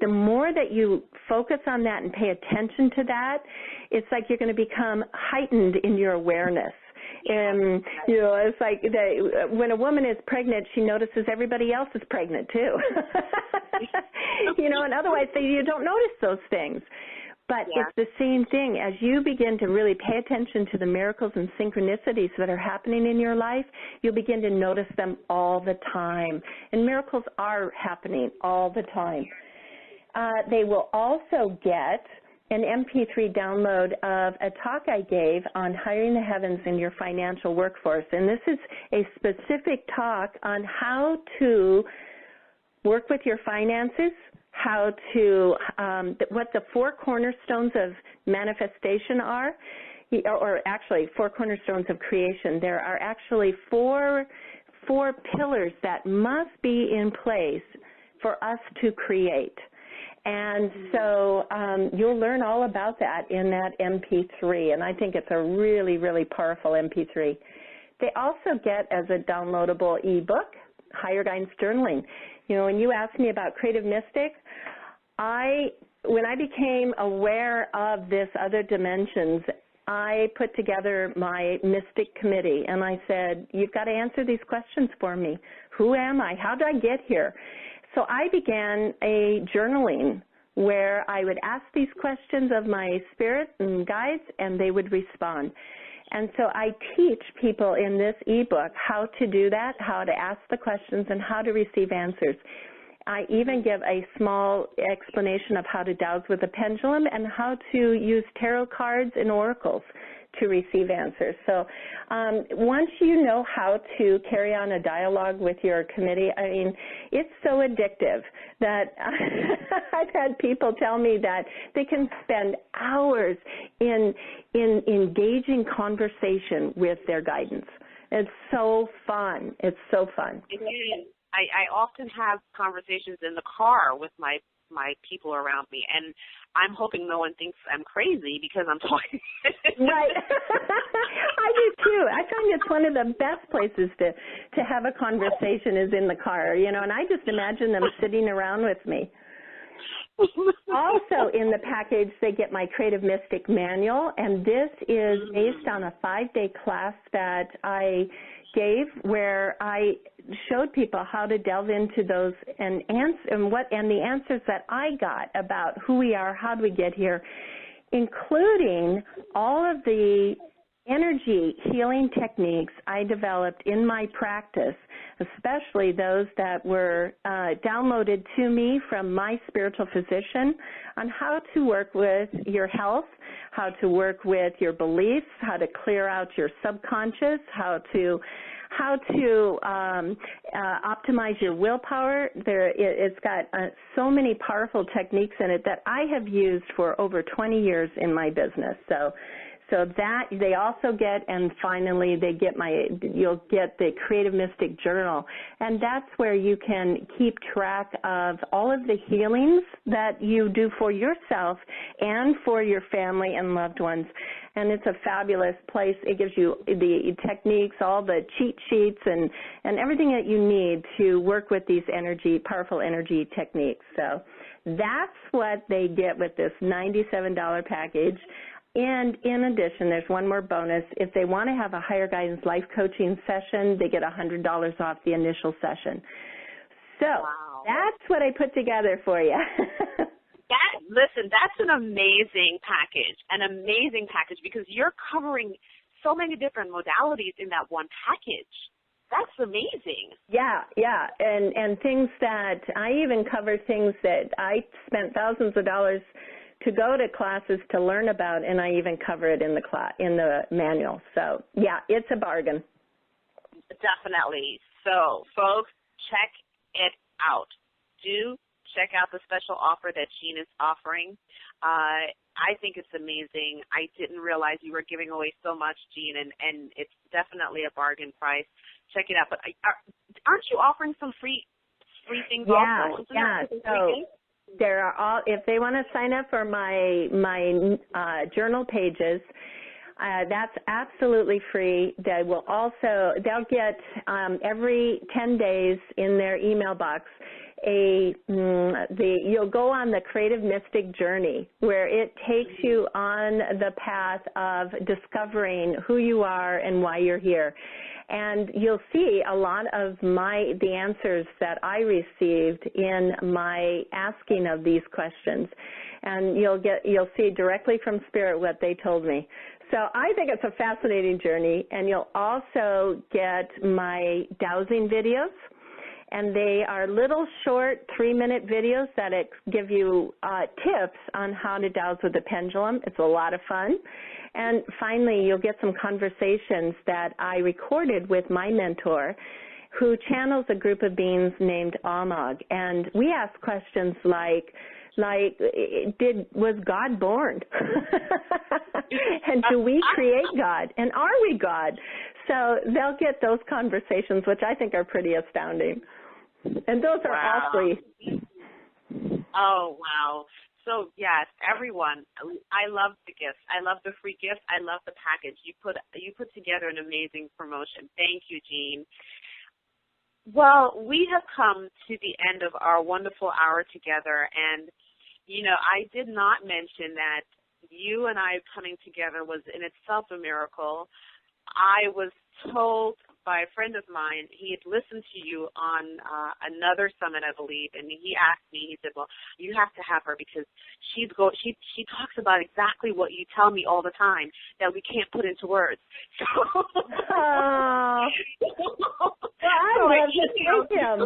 the more that you focus on that and pay attention to that, it's like you're going to become heightened in your awareness. And, it's like when a woman is pregnant, she notices everybody else is pregnant too. And otherwise you don't notice those things. But it's the same thing. As you begin to really pay attention to the miracles and synchronicities that are happening in your life, you'll begin to notice them all the time. And miracles are happening all the time. They will also get an MP3 download of a talk I gave on hiring the heavens in your financial workforce. And this is a specific talk on how to work with your finances, how to, what the 4 cornerstones of manifestation are, or actually 4 cornerstones of creation. There are actually four pillars that must be in place for us to create. And so you'll learn all about that in that MP3, and I think it's a really, really powerful MP3. They also get, as a downloadable ebook, Higher Guidance Journaling. When you asked me about Creative Mystic, when I became aware of this other dimensions, I put together my Mystic Committee, and I said, you've got to answer these questions for me. Who am I? How did I get here? So I began a journaling where I would ask these questions of my spirit and guides, and they would respond. And so I teach people in this ebook how to do that, how to ask the questions, and how to receive answers. I even give a small explanation of how to dowse with a pendulum and how to use tarot cards and oracles to receive answers. So once you know how to carry on a dialogue with your committee, I mean, it's so addictive that I've had people tell me that they can spend hours in engaging conversation with their guidance. It's so fun. It's so fun. It is. I often have conversations in the car with my people around me, and I'm hoping no one thinks I'm crazy because I'm talking. Right. I do too. I find it's one of the best places to have a conversation is in the car, you know, and I just imagine them sitting around with me. Also in the package, they get my Creative Mystic Manual, and this is based on a 5-day class that I gave where I showed people how to delve into those and the answers that I got about who we are, how do we get here, including all of the energy healing techniques I developed in my practice, especially those that were downloaded to me from my spiritual physician on how to work with your health, how to work with your beliefs, how to clear out your subconscious, how to optimize your willpower. It's got so many powerful techniques in it that I have used for over 20 years in my business. So that they also get, and finally you'll get the Creative Mystic Journal, and that's where you can keep track of all of the healings that you do for yourself and for your family and loved ones. And it's a fabulous place. It gives you the techniques, all the cheat sheets, and everything that you need to work with these powerful energy techniques. So that's what they get with this $97 package. And in addition, there's one more bonus. If they want to have a higher guidance life coaching session, they get $100 off the initial session. So That's what I put together for you. Listen, that's an amazing package because you're covering so many different modalities in that one package. That's amazing. Yeah, and things that I even cover things that I spent thousands of dollars to go to classes to learn about, and I even cover it in the manual. So, yeah, it's a bargain. Definitely. So, folks, check it out. Do check out the special offer that Jean is offering. I think it's amazing. I didn't realize you were giving away so much, Jean, and it's definitely a bargain price. Check it out. But aren't you offering some free things also? Yeah. So there are if they want to sign up for my journal pages, that's absolutely free. They'll get every 10 days in their email box you'll go on the Creative Mystic journey where it takes you on the path of discovering who you are and why you're here. And you'll see a lot of the answers that I received in my asking of these questions. And you'll see directly from Spirit what they told me. So I think it's a fascinating journey, and you'll also get my dowsing videos. And they are little short 3-minute videos that give you tips on how to dowse with the pendulum. It's a lot of fun. And finally, you'll get some conversations that I recorded with my mentor, who channels a group of beings named Amag. And we ask questions like was God born? And do we create God? And are we God? So they'll get those conversations, which I think are pretty astounding. And those are all free. Oh, wow. So, yes, everyone, I love the gifts. I love the free gifts. I love the package. You put together an amazing promotion. Thank you, Jean. Well, we have come to the end of our wonderful hour together, and, I did not mention that you and I coming together was in itself a miracle. I was told by a friend of mine. He had listened to you on another summit, I believe, and he asked me, he said, well, you have to have her because she talks about exactly what you tell me all the time that we can't put into words. So, oh. Well, I'd love to thank him.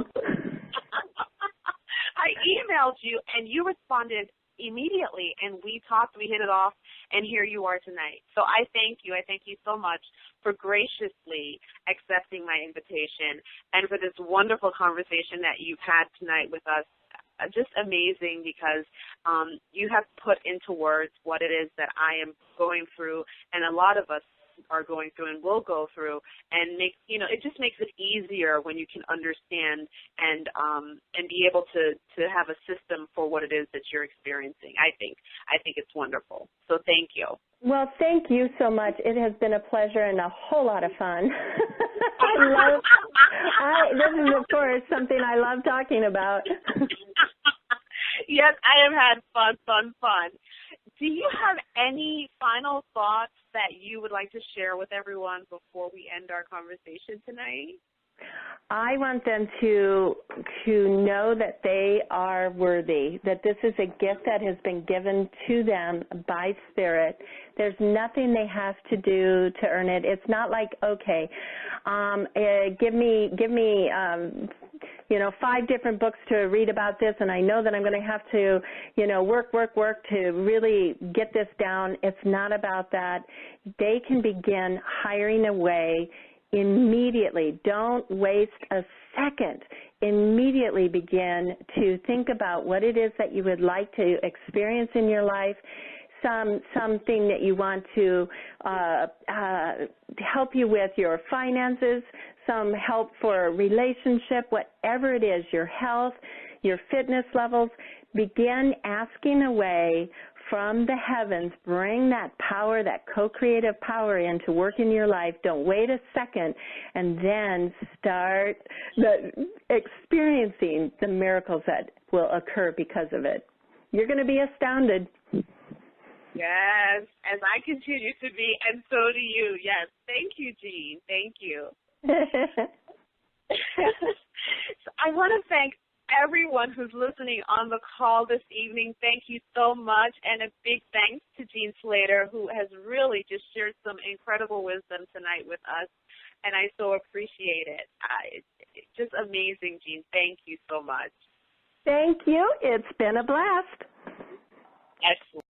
I emailed you, and you responded immediately, and we talked, we hit it off, and here you are tonight. So I thank you. I thank you so much for graciously accepting my invitation and for this wonderful conversation that you've had tonight with us. Just amazing, because you have put into words what it is that I am going through, and a lot of us are going through and will go through, and it just makes it easier when you can understand and be able to have a system for what it is that you're experiencing. I think it's wonderful. So thank you. Well, thank you so much. It has been a pleasure and a whole lot of fun. This is, of course, something I love talking about. Yes, I have had fun. Do you have any final thoughts that you would like to share with everyone before we end our conversation tonight? I want them to know that they are worthy, that this is a gift that has been given to them by Spirit. There's nothing they have to do to earn it. It's not like, okay, give me 5 different books to read about this, and I know that I'm going to have to, work to really get this down. It's not about that. They can begin hiring away immediately. Don't waste a second. Immediately begin to think about what it is that you would like to experience in your life, something that you want to help you with your finances, some help for a relationship, whatever it is, your health, your fitness levels. Begin asking away from the heavens. Bring that power, that co-creative power in to work in your life. Don't wait a second, and then start experiencing the miracles that will occur because of it. You're going to be astounded. Yes, as I continue to be, and so do you. Yes, thank you, Jean. Thank you. So I want to thank everyone who's listening on the call this evening. Thank you so much, and a big thanks to Jean Slatter, who has really just shared some incredible wisdom tonight with us, and I so appreciate it. It's just amazing, Jean. Thank you so much. Thank you. It's been a blast. Excellent.